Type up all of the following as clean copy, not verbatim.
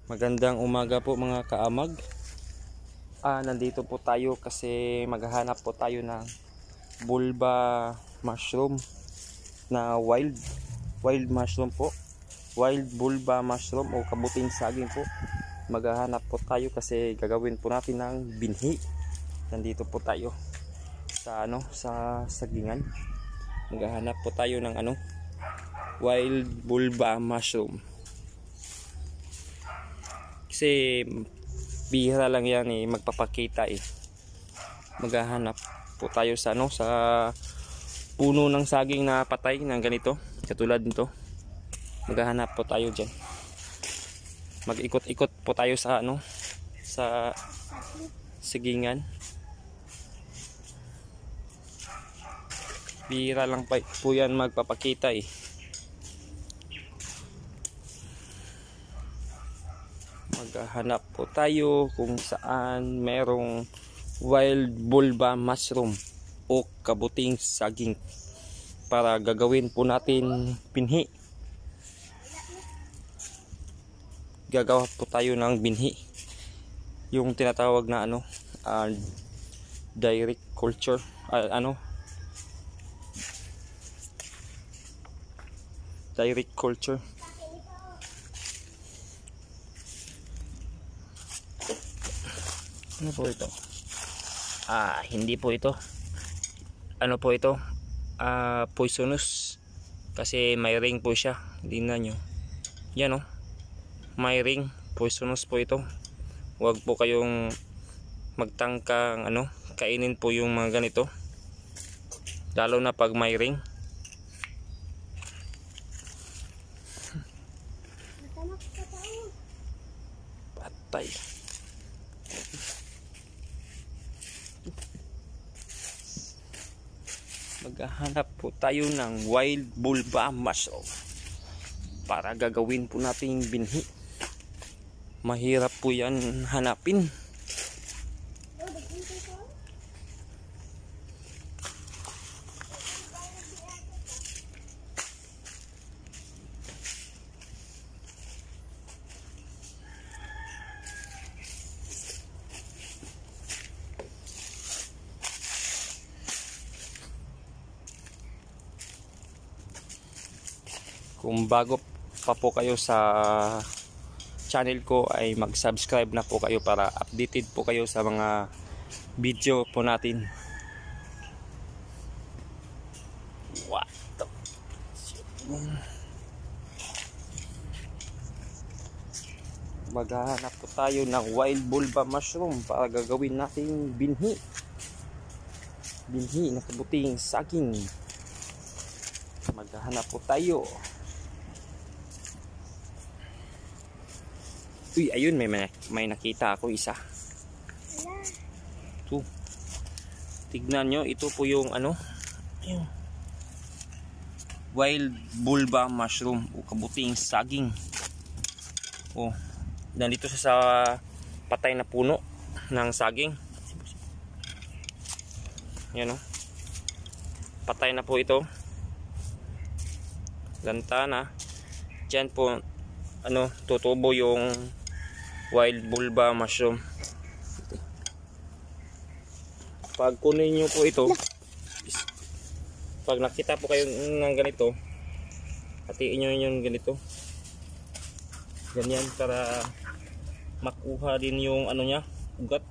Magandang umaga po mga kaamag. Nandito po tayo kasi maghahanap po tayo ng bulba mushroom na wild mushroom po. Wild bulba mushroom o kabuting saging po. Maghahanap po tayo kasi gagawin po natin ng binhi. Nandito po tayo sa sa sagingan. Maghahanap po tayo ng wild bulba mushroom. Kasi bihira lang yan magpapakita Maghahanap po tayo sa sa puno ng saging na patay ng ganito, katulad nito. Maghahanap po tayo diyan. Mag-ikot-ikot po tayo sa sa sagingan. Bihira lang po yan magpapakita Maghahanap po tayo kung saan merong wild bulba mushroom o kabuting saging para gagawin po natin binhi. Gagawa po tayo ng binhi, yung tinatawag na direct culture, direct culture. Ano po ito? Hindi po ito. Ano po ito? Poisonous. Kasi may ring po siya. Tingnan nyo. Yan may ring. Poisonous po ito. Huwag po kayong magtangkang kainin po yung mga ganito. Lalo na pag may ring. Patay. Maghahanap po tayo ng wild bulba mushroom para gagawin po natin binhi. Mahirap po yan hanapin. Kung bago pa po kayo sa channel ko ay mag-subscribe na po kayo para updated po kayo sa mga video po natin. What the... Maghahanap po tayo ng wild bulba mushroom para gagawin natin binhi. Binhi na kabuting saging. Maghahanap po tayo. Uy, ayun, may nakita ako isa. Ito. Tignan nyo, ito po yung yung wild bulba mushroom o kabuting saging. Nandito sa patay na puno ng saging. Yan patay na po ito. Ganta na. Diyan po tutubo yung wild bulba mushroom. Pag kunin nyo po ito, pag nakita po kayo ng ganito, hatiin nyo yung ganito, ganyan, para makuha din yung niya, ugat.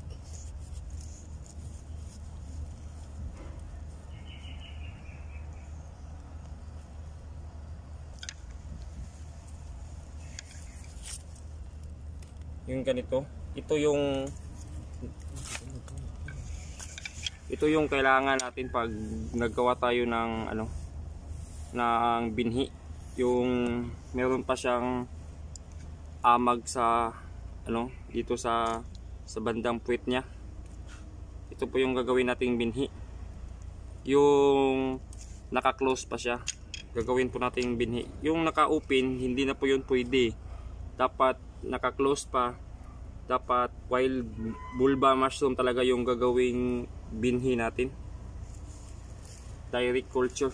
Yung ganito, ito yung kailangan natin pag naggawa tayo ng ng binhi. Yung meron pa siyang amag sa dito sa bandang puwet niya. Ito po yung gagawin nating binhi. Yung naka-close pa siya, gagawin po nating binhi. Yung naka-open, hindi na po yun pwede. Dapat naka-close pa. Dapat wild bulba mushroom talaga yung gagawing binhi natin. Direct culture.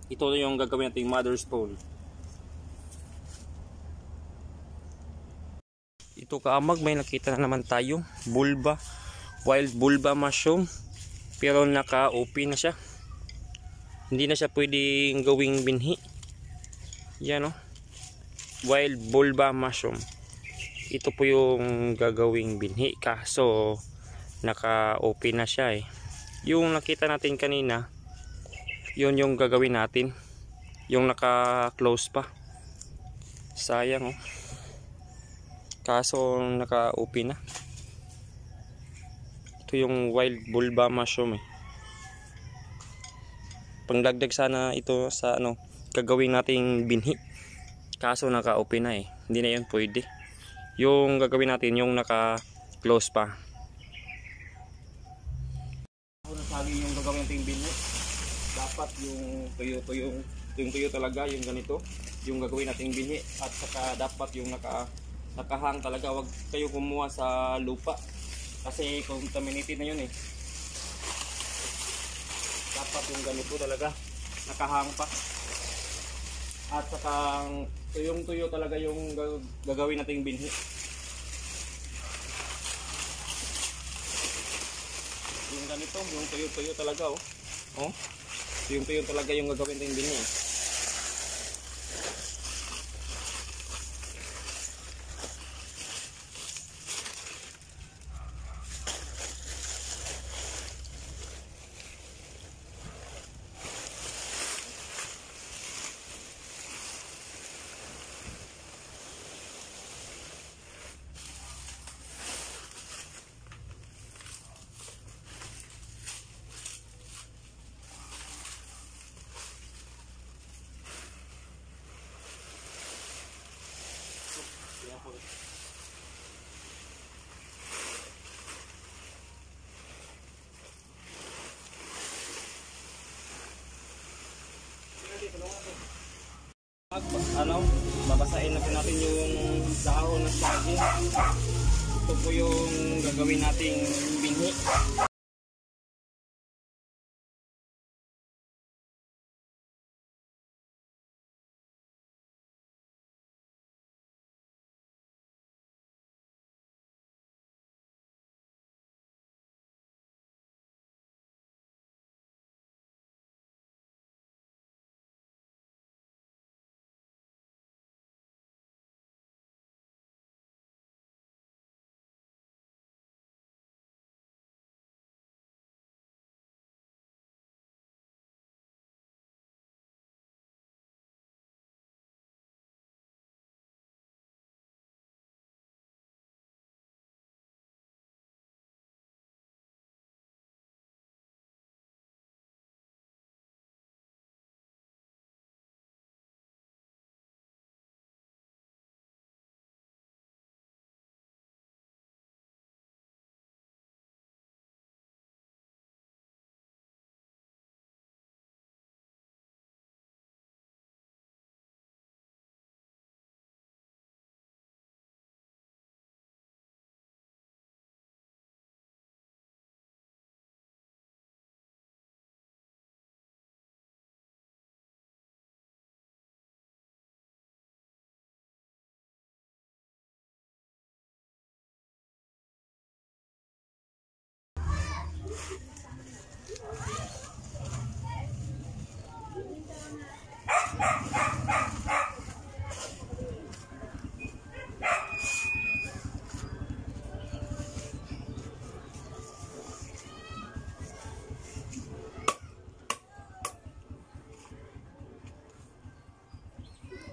Ito yung gagawin nating mother stone. dito kaamag, may nakita na naman tayo bulba, wild bulba mushroom, pero naka-OP na siya, hindi na siya pwedeng gawing binhi. Yan o, wild bulba mushroom. Ito po yung gagawing binhi, kaso naka-OP na siya eh. Yung nakita natin kanina, yun yung gagawin natin, yung naka-close pa. Sayang oh, kaso naka-OP na. Ito yung wild bulba mushroom eh. Pangdagdag sana ito sa ano, gagawin nating binhi, kaso naka-OP na eh, hindi na yun pwede. Yung gagawin natin yung naka-close pa. Nasagi yung gagawin nating binhi, dapat yung tuyo talaga, yung ganito yung gagawin nating binhi, at saka dapat yung nakahang talaga. Wag kayo kumuha sa lupa kasi contaminated na yun eh. Dapat yung ganito talaga, nakahang pa, at saka tuyong-tuyo talaga yung gagawin nating binhi. Yung ganito, yung tuyo-tuyo talaga oh. Oh, tuyong-tuyo talaga yung gagawin nating binhi. Ano, babasahin na po natin yung dahon ng saging. Ito po yung gagawin nating binhi.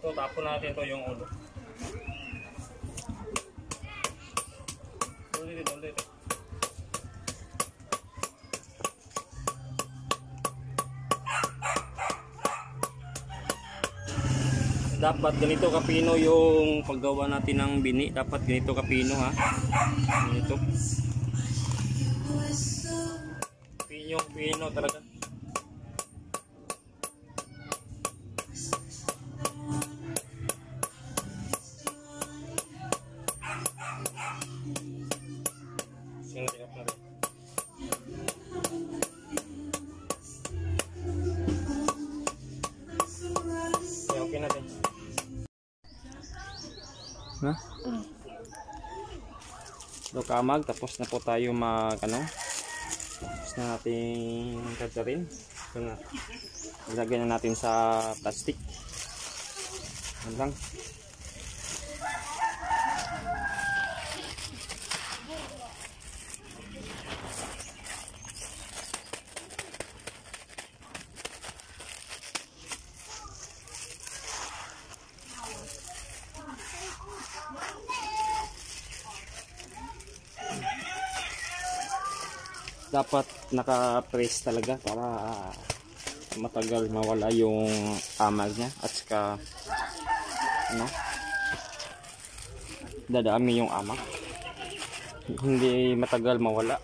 Ito, tapon natin ito yung ulo. Ulit. Dapat ganito kapino yung paggawa natin ng bini. Dapat ganito kapino ha. Ganito. Pino talaga. Okay natin. Na? So kaamag, tapos na po tayo tapos na nating kadarin. So na, ilagay na natin sa plastic. Yan lang. Dapat naka-press talaga para matagal mawala yung amag niya at saka dadami yung amag, hindi matagal mawala.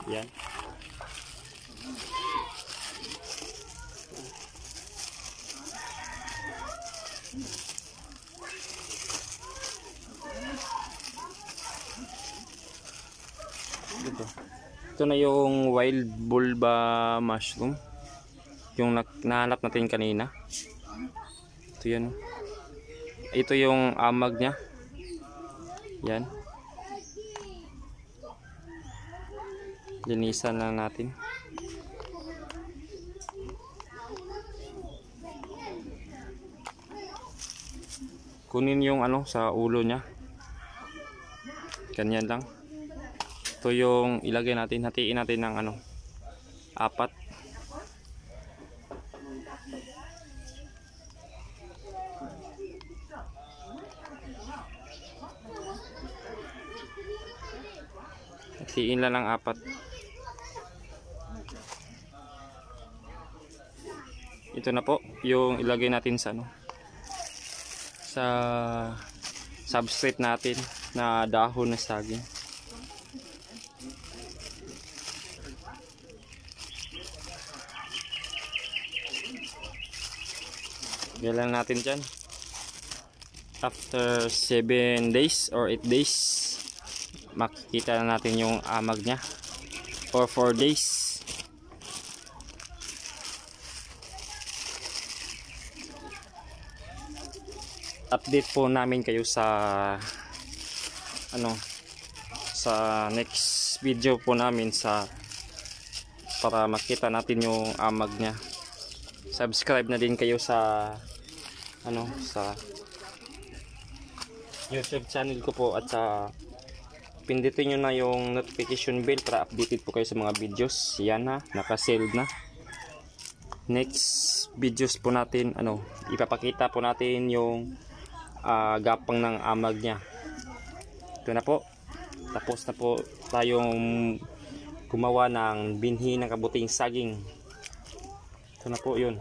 Yan. Ito na yung wild bulba mushroom, yung nahanap natin kanina. Ito yan. Ito yung amag niya. Yan. Linisan lang natin. Kunin yung sa ulo niya. Ganyan lang. Ito yung ilagay natin, hatiin natin ng 4. Hatiin lang ng 4. Ito na po yung ilagay natin sa sa substrate natin na dahon na saging. Galan natin dyan. After 7 days or 8 days, makikita na natin yung amag niya. Or 4 days. Update po namin kayo sa sa next video po namin para makita natin yung amag niya. Subscribe na din kayo sa sa YouTube channel ko po at pindutin nyo na yung notification bell para updated po kayo sa mga videos. Yan ha, naka-save na. Next videos po natin ipapakita po natin yung gapang ng amag niya. Ito na po. Tapos na po tayong gumawa ng binhi ng kabuting saging. Ito na po yun.